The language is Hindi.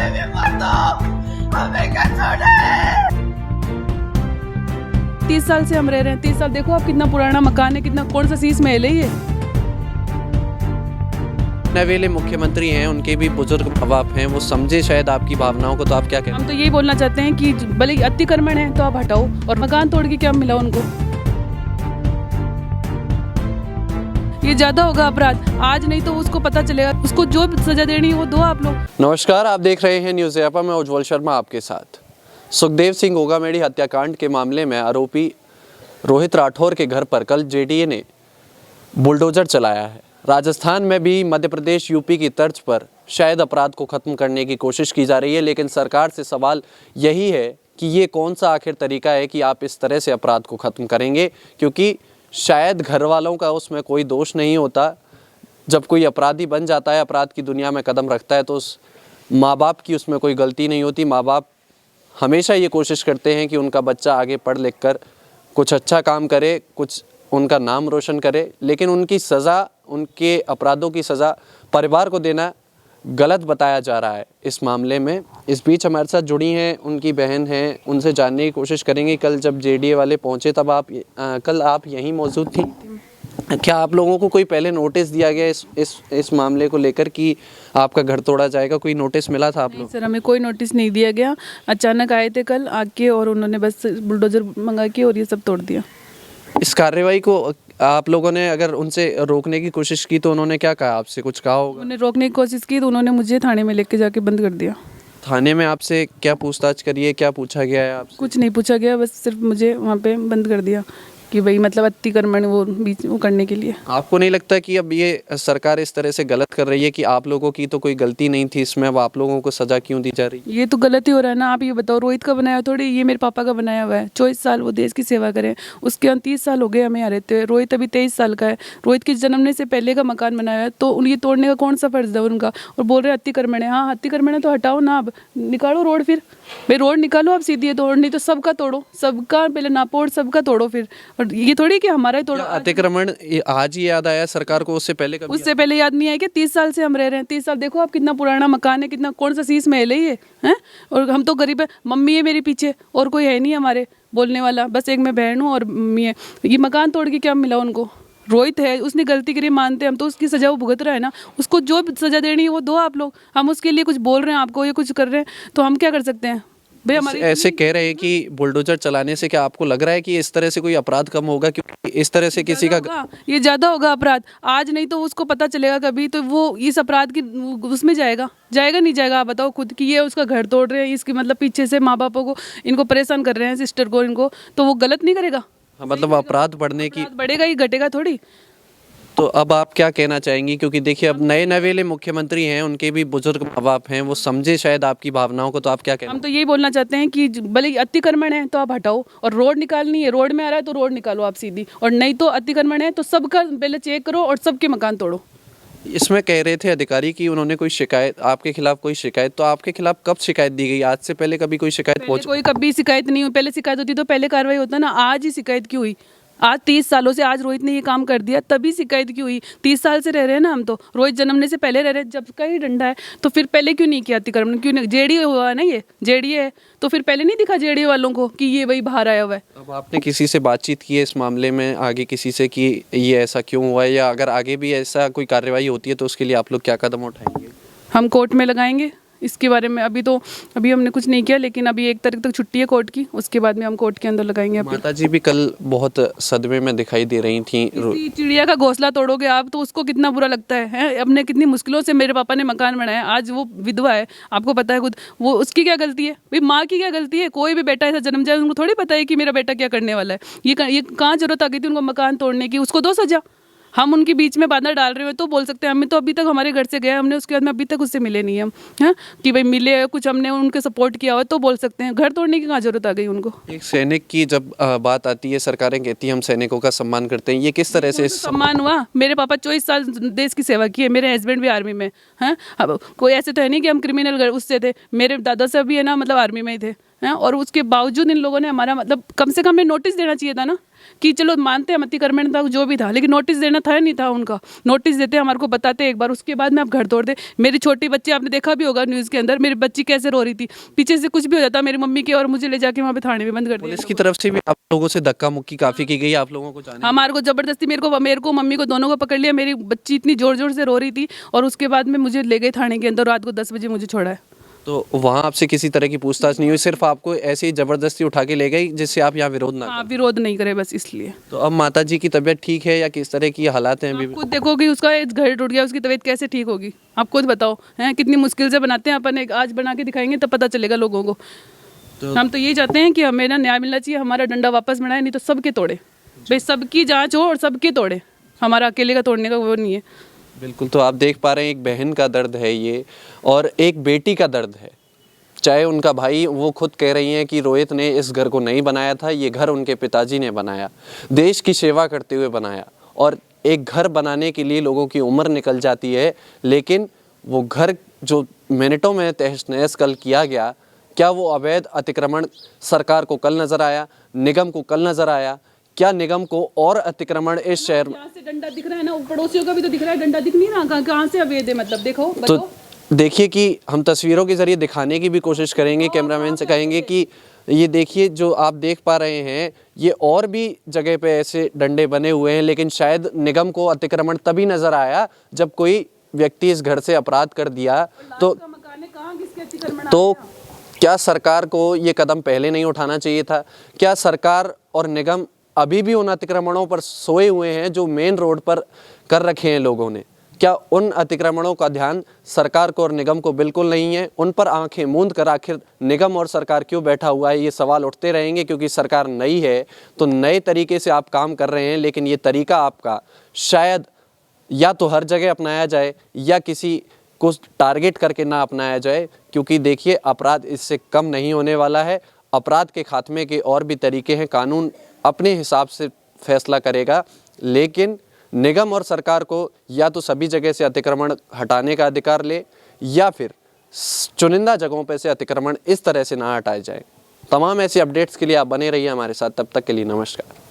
हमें भी मत दो, हमें क्या छोड़े। 30 साल से हम रह रहे हैं। 30 साल देखो आप, कितना पुराना मकान है, कितना कौन सा शीश महल है ये। नवेले मुख्यमंत्री हैं, उनके भी बुजुर्ग माँ बाप हैं, वो समझे शायद आपकी भावनाओं को, तो आप क्या कहें? हम तो यही बोलना चाहते हैं कि भले ही अतिक्रमण है तो आप हटाओ, और मकान तोड़ के क्या मिला उनको। ये ज्यादा होगा अपराध, आज नहीं तो उसको पता चलेगा, उसको जो सजा देनी है वो दो आप लोग। नमस्कार, आप देख रहे हैं न्यूज़ यापा, मैं उज्ज्वल शर्मा आपके साथ। सुखदेव सिंह गोगामेडी हत्याकांड के मामले में आरोपी रोहित राठौर के घर पर कल जेडीए ने बुलडोजर चलाया है। राजस्थान में भी मध्य प्रदेश यूपी की तर्ज पर शायद अपराध को ख़त्म करने की कोशिश की जा रही है, लेकिन सरकार से सवाल यही है कि ये कौन सा आखिर तरीका है कि आप इस तरह से अपराध को ख़त्म करेंगे, क्योंकि शायद घर वालों का उसमें कोई दोष नहीं होता। जब कोई अपराधी बन जाता है, अपराध की दुनिया में कदम रखता है, तो उस माँ बाप की उसमें कोई गलती नहीं होती। माँ बाप हमेशा ये कोशिश करते हैं कि उनका बच्चा आगे पढ़ लिख कर कुछ अच्छा काम करे, कुछ उनका नाम रोशन करे, लेकिन उनकी सज़ा, उनके अपराधों की सज़ा परिवार को देना गलत बताया जा रहा है इस मामले में। इस बीच हमारे साथ जुड़ी हैं उनकी बहन हैं, उनसे जानने की कोशिश करेंगे। कल जब जेडीए वाले पहुंचे तब कल आप यहीं मौजूद थी। क्या आप लोगों को कोई पहले नोटिस दिया गया इस मामले को लेकर कि आपका घर तोड़ा जाएगा? कोई नोटिस मिला था आप लोग? सर, हमें कोई नोटिस नहीं दिया गया। अचानक आए थे कल आके, और उन्होंने बस बुलडोजर मंगा के और ये सब तोड़ दिया। इस कार्रवाई को आप लोगों ने अगर उनसे रोकने की कोशिश की तो उन्होंने क्या कहा? आपसे कुछ कहा होगा? उन्होंने रोकने की कोशिश की तो उन्होंने मुझे थाने में लेके जाके बंद कर दिया। थाने में आपसे क्या पूछताछ करी है, क्या पूछा गया है आपसे? कुछ नहीं पूछा गया, बस सिर्फ मुझे वहाँ पे बंद कर दिया कि भाई मतलब अतिक्रमण वो करने के लिए। आपको नहीं लगता कि अब ये सरकार इस तरह से गलत कर रही है कि आप लोगों की तो कोई गलती नहीं थी इसमें, अब आप लोगों को सजा क्यों दी जा रही है? ये तो गलत ही हो रहा है ना। आप ये बताओ, रोहित का बनाया थोड़ी, ये मेरे पापा का बनाया हुआ है। 24 साल वो देश की सेवा करे, उसके 30 साल हो गए हमें यहाँ रहते हुए। रोहित अभी 23 साल का है। रोहित के जन्मने से पहले का मकान बनाया है, तो ये तोड़ने का कौन सा फर्ज है उनका? और बोल रहे अतिक्रमण है। हाँ, अतिक्रमण है तो हटाओ ना, अब निकालो रोड, फिर भाई रोड निकालो आप सीधी तोड़, नहीं तो सबका तोड़ो, सबका पहले नापो और सबका तोड़ो फिर। और ये थोड़ी कि हमारा ही तोड़ो। अतिक्रमण आज ही याद आया सरकार को? उससे पहले कभी? उससे पहले याद नहीं आया कि 30 साल से हम रह रहे हैं। 30 साल देखो आप, कितना पुराना मकान है, कितना कौन सा शीश महल है ये हैं। और हम तो गरीब है, मम्मी है मेरे पीछे और कोई है नहीं हमारे बोलने वाला, बस एक मैं बहन हूँ और मम्मी है। ये मकान तोड़ के क्या मिला उनको? रोहित है, उसने गलती करी, मानते हम, तो उसकी सजा वो भुगत रहा है ना। उसको जो सजा देनी है वो दो आप लोग। हम उसके लिए कुछ बोल रहे हैं आपको, ये कुछ कर रहे हैं, तो हम क्या कर सकते हैं भाई? हमारी ऐसे कह रहे हैं कि बुलडोजर चलाने से क्या आपको लग रहा है कि इस तरह से कोई अपराध कम होगा? क्योंकि इस तरह से किसी का ये ज्यादा होगा अपराध, आज नहीं तो उसको पता चलेगा कभी, तो वो इस अपराध की उसमें जाएगा नहीं जाएगा? आप बताओ खुद कि ये उसका घर तोड़ रहे हैं, इसकी मतलब पीछे से माँ बापों को इनको परेशान कर रहे हैं, सिस्टर को इनको, तो वो गलत नहीं करेगा? मतलब अपराध बढ़ने की बढ़ेगा ही, घटेगा थोड़ी। तो अब आप क्या कहना चाहेंगी? क्योंकि देखिए अब नए नवेले मुख्यमंत्री हैं, उनके भी बुजुर्ग माँ बाप हैं, वो समझे शायद आपकी भावनाओं को, तो आप क्या कहें? हम तो यही बोलना चाहते हैं कि भले ही अतिक्रमण है तो आप हटाओ, और रोड निकालनी है, रोड में आ रहा है तो रोड निकालो आप सीधी, और नहीं तो अतिक्रमण है तो सबका पहले चेक करो और सबके मकान तोड़ो। इसमें कह रहे थे अधिकारी कि उन्होंने कोई शिकायत आपके खिलाफ, कोई शिकायत, तो आपके खिलाफ कब शिकायत दी गई? आज से पहले कभी कोई शिकायत पहुंची? कोई कभी शिकायत नहीं हुई। पहले शिकायत होती तो पहले कार्रवाई होता ना, आज ही शिकायत क्यों हुई? आज 30 सालों से आज रोहित ने ये काम कर दिया, तभी शिकायत क्यों हुई? 30 साल से रह रहे हैं ना हम, तो रोहित जन्मने से पहले रह रहे हैं, जब का ही डंडा है, तो फिर पहले क्यों नहीं किया अतिक्रमण? क्यों नहीं? जेडीए हुआ है ना, ये जेडीए है, तो फिर पहले नहीं दिखा जेडीए वालों को कि ये वही बाहर आया हुआ है? अब आपने किसी से बातचीत की है इस मामले में आगे किसी से कि ये ऐसा क्यों हुआ है, या अगर आगे भी ऐसा कोई कार्रवाई होती है तो उसके लिए आप लोग क्या कदम उठाएंगे? हम कोर्ट में लगाएंगे इसके बारे में। अभी हमने कुछ नहीं किया, लेकिन अभी 1 तारीख तक छुट्टी है कोर्ट की, उसके बाद में हम कोर्ट के अंदर लगाएंगे। माता जी भी कल बहुत सदमे में दिखाई दे रही थी। चिड़िया का घोंसला तोड़ोगे आप तो उसको कितना बुरा लगता है? अपने कितनी मुश्किलों से मेरे पापा ने मकान बनाया, आज वो विधवा है, आपको पता है खुद, वो उसकी क्या गलती है भाई? माँ की क्या गलती है? कोई भी बेटा ऐसा जन्म जाए, उनको थोड़ी पता है कि मेरा बेटा क्या करने वाला है। ये कहाँ जरूरत आ गई थी उनको मकान तोड़ने की? उसको दो सजा। हम उनके बीच में बाधा डाल रहे हो तो बोल सकते हैं। हमें तो अभी तक हमारे घर से गया, हमने उसके बाद में अभी तक उससे मिले नहीं हम, हैं कि भाई मिले कुछ, हमने उनके सपोर्ट किया हो तो बोल सकते हैं। घर तोड़ने की कहाँ जरूरत आ गई उनको? एक सैनिक की जब बात आती है, सरकारें कहती हैं हम सैनिकों का सम्मान करते हैं, ये किस तरह से सम्मान हुआ? मेरे पापा 24 साल देश की सेवा की है, मेरे हस्बैंड भी आर्मी में हैं। अब कोई ऐसे तो है नहीं कि हम क्रिमिनल उससे थे, मेरे दादा साहब भी है ना, मतलब आर्मी में ही थे, हैं, और उसके बावजूद इन लोगों ने हमारा मतलब कम से कम हमें नोटिस देना चाहिए था ना, कि चलो मानते हैं अतिक्रमण था जो भी था, लेकिन नोटिस देना था नहीं था उनका। नोटिस देते हमारे को बताते एक बार, उसके बाद में आप घर तोड़ दे। मेरी छोटी बच्ची आपने देखा भी होगा न्यूज़ के अंदर, मेरी बच्ची कैसे रो रही थी, पीछे से कुछ भी हो जाता मेरी मम्मी के, और मुझे ले जाके वहाँ पे थाने में बंद कर दिया। पुलिस की तरफ से भी आप लोगों से धक्का मुक्की काफी की गई आप लोगों को जाने? हमारे को जबरदस्ती मेरे को मम्मी को दोनों को पकड़ लिया। मेरी बच्ची इतनी जोर जोर से रो रही थी, और उसके बाद में मुझे ले गए थाने के अंदर, रात को 10 बजे मुझे छोड़ा है। तो वहाँ आपसे किसी तरह की पूछताछ नहीं हुई, सिर्फ आपको ऐसे ही जबरदस्ती उठा के ले गई जिससे आप यहाँ विरोध ना हाँ, विरोध नहीं करे बस इसलिए। तो अब माता जी की तबीयत ठीक है या किस तरह की हालात हैं अभी? आप खुद देखो कि उसका घर टूट गया, उसकी तबीयत कैसे ठीक होगी, आप खुद बताओ हैं। कितनी मुश्किल से बनाते हैं अपन, एक आज बना के दिखाएंगे तब पता चलेगा लोगों को। हम तो यही चाहते हैं कि हमें ना न्याय मिलना चाहिए, हमारा डंडा वापस बनाए, नहीं तो सबके तोड़े भाई, सबकी जांच हो और सबके तोड़े, हमारा अकेले का तोड़ने का वो नहीं है। बिल्कुल, तो आप देख पा रहे हैं एक बहन का दर्द है ये, और एक बेटी का दर्द है। चाहे उनका भाई, वो खुद कह रही हैं कि रोहित ने इस घर को नहीं बनाया था, ये घर उनके पिताजी ने बनाया, देश की सेवा करते हुए बनाया। और एक घर बनाने के लिए लोगों की उम्र निकल जाती है, लेकिन वो घर जो मिनटों में तहस नहस कल किया गया, क्या वो अवैध अतिक्रमण सरकार को कल नजर आया, निगम को कल नजर आया? क्या निगम को और अतिक्रमण इस शहर में? यहाँ से डंडा दिख रहा है ना, पड़ोसियों का भी तो दिख रहा है, डंडा दिख नहीं रहा, कहाँ से अवैध है मतलब, देखो तो देखिए कि हम तस्वीरों के जरिए दिखाने की भी कोशिश करेंगे, कैमरामैन से कहेंगे कि ये देखिए जो आप देख पा रहे हैं, ये और भी जगह पे ऐसे डंडे बने हुए हैं, लेकिन शायद निगम को अतिक्रमण तभी नजर आया जब कोई व्यक्ति इस घर से अपराध कर दिया। तो क्या सरकार को ये कदम पहले नहीं उठाना चाहिए था? क्या सरकार और निगम अभी भी उन अतिक्रमणों पर सोए हुए हैं जो मेन रोड पर कर रखे हैं लोगों ने? क्या उन अतिक्रमणों का ध्यान सरकार को और निगम को बिल्कुल नहीं है? उन पर आंखें मूंद कर आखिर निगम और सरकार क्यों बैठा हुआ है, ये सवाल उठते रहेंगे, क्योंकि सरकार नई है तो नए तरीके से आप काम कर रहे हैं, लेकिन ये तरीका आपका शायद या तो हर जगह अपनाया जाए या किसी को टारगेट करके ना अपनाया जाए, क्योंकि देखिए अपराध इससे कम नहीं होने वाला है। अपराध के खात्मे के और भी तरीके हैं, कानून अपने हिसाब से फैसला करेगा, लेकिन निगम और सरकार को या तो सभी जगह से अतिक्रमण हटाने का अधिकार ले, या फिर चुनिंदा जगहों पर से अतिक्रमण इस तरह से ना हटाए जाए। तमाम ऐसे अपडेट्स के लिए आप बने रहिए हमारे साथ, तब तक के लिए नमस्कार।